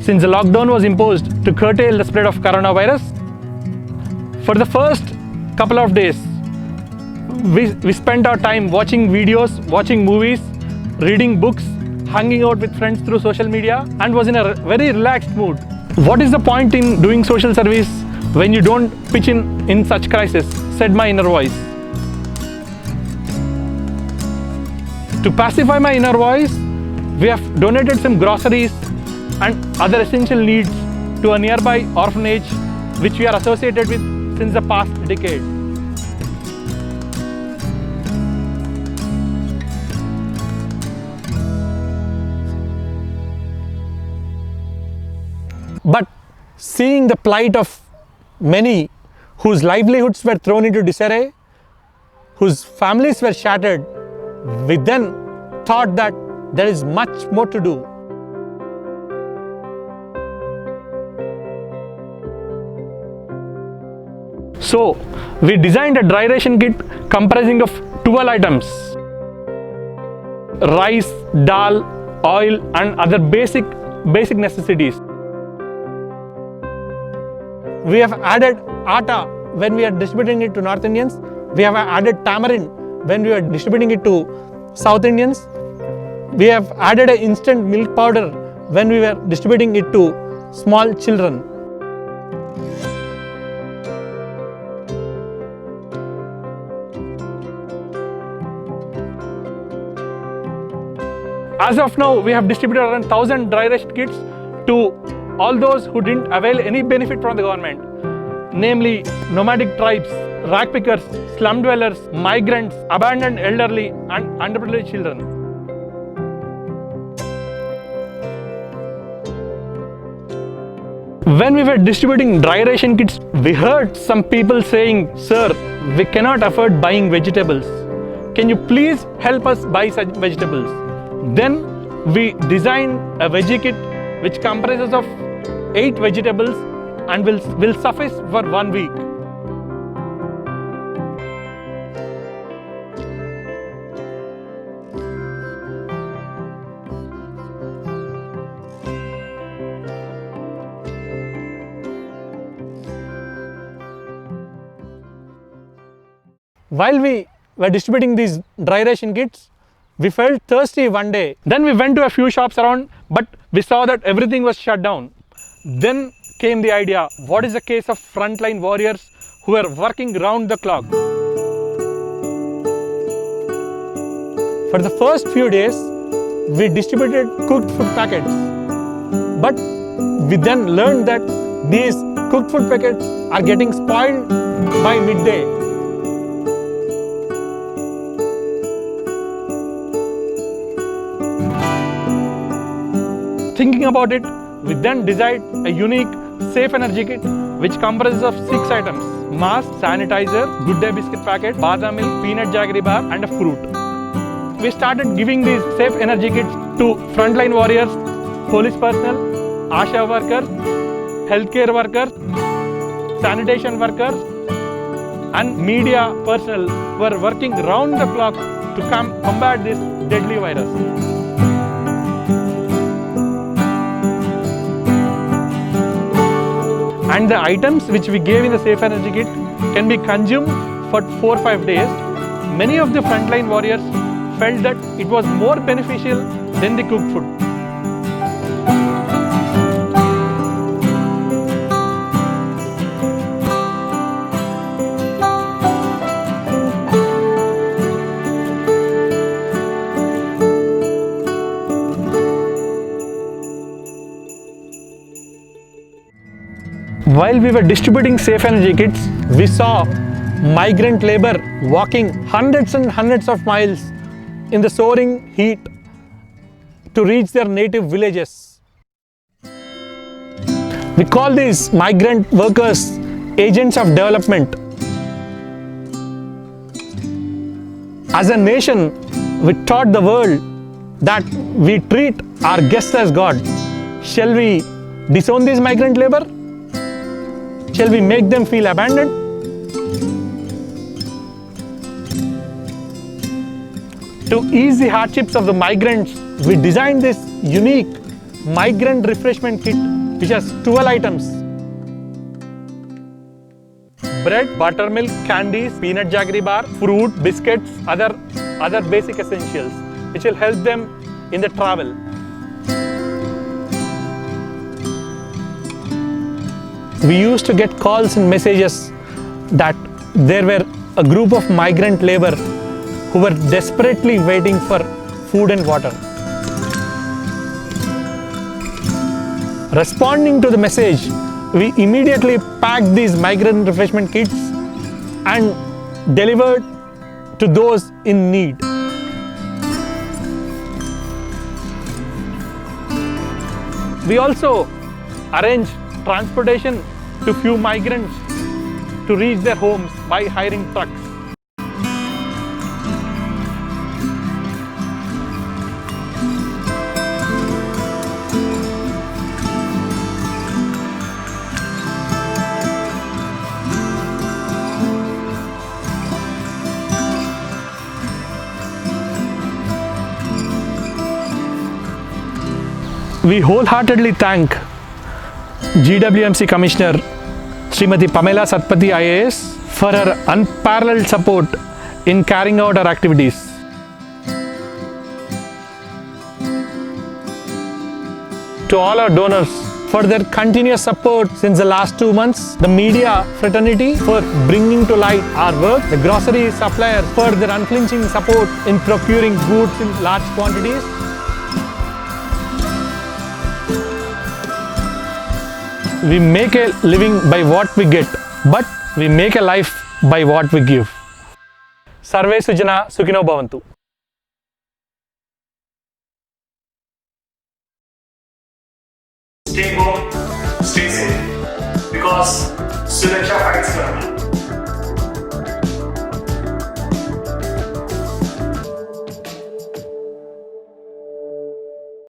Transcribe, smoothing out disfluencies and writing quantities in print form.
since the lockdown was imposed to curtail the spread of coronavirus. For the first couple of days, we spent our time watching videos, watching movies, reading books, hanging out with friends through social media, and was in a very relaxed mood. What is the point in doing social service when you don't pitch in such crisis, said my inner voice. To pacify my inner voice, we have donated some groceries and other essential needs to a nearby orphanage which we are associated with since the past decade. But seeing the plight of many whose livelihoods were thrown into disarray, whose families were shattered, we then thought that there is much more to do. So, we designed a dry ration kit comprising of 12 items: rice, dal, oil and other basic necessities. We have added atta when we are distributing it to North Indians. We have added tamarind when we are distributing it to South Indians. We have added an instant milk powder when we were distributing it to small children. As of now, we have distributed around 1,000 dry ration kits to all those who didn't avail any benefit from the government, namely nomadic tribes, rag pickers, slum dwellers, migrants, abandoned elderly and underprivileged children. When we were distributing dry ration kits, we heard some people saying, "Sir, we cannot afford buying vegetables. Can you please help us buy such vegetables?" Then we designed a veggie kit which comprises of 8 vegetables and will suffice for 1 week. While we were distributing these dry ration kits, we felt thirsty one day. Then we went to a few shops around, but we saw that everything was shut down. Then came the idea, what is the case of frontline warriors who are working round the clock? For the first few days, we distributed cooked food packets. But we then learned that these cooked food packets are getting spoiled by midday. Thinking about it, we then designed a unique safe energy kit which comprises of 6 items: mask, sanitizer, Good Day biscuit packet, badam milk, peanut jaggery bar and a fruit. We started giving these safe energy kits to frontline warriors, police personnel, ASHA workers, healthcare workers, sanitation workers and media personnel who are working round the clock to combat this deadly virus. And the items which we gave in the safe energy kit can be consumed for 4 or 5 days. Many of the frontline warriors felt that it was more beneficial than the cooked food. While we were distributing safe energy kits, we saw migrant labor walking hundreds and hundreds of miles in the soaring heat to reach their native villages. We call these migrant workers agents of development. As a nation, we taught the world that we treat our guests as God. Shall we disown this migrant labor? Shall we make them feel abandoned? To ease the hardships of the migrants, we designed this unique migrant refreshment kit which has 12 items. Bread, buttermilk, candies, peanut jaggery bar, fruit, biscuits, other basic essentials, which will help them in the travel. We used to get calls and messages that there were a group of migrant labor who were desperately waiting for food and water. Responding to the message, we immediately packed these migrant refreshment kits and delivered to those in need. We also arranged transportation to few migrants to reach their homes by hiring trucks. We wholeheartedly thank GWMC Commissioner Srimati Pamela Satpathy IAS for her unparalleled support in carrying out our activities. To all our donors for their continuous support since the last 2 months, the media fraternity for bringing to light our work, the grocery suppliers for their unflinching support in procuring goods in large quantities. We make a living by what we get, but we make a life by what we give. Sarve Sujana Sukhino Bhavantu. Stay home, stay safe, because Suraksha fights Corona.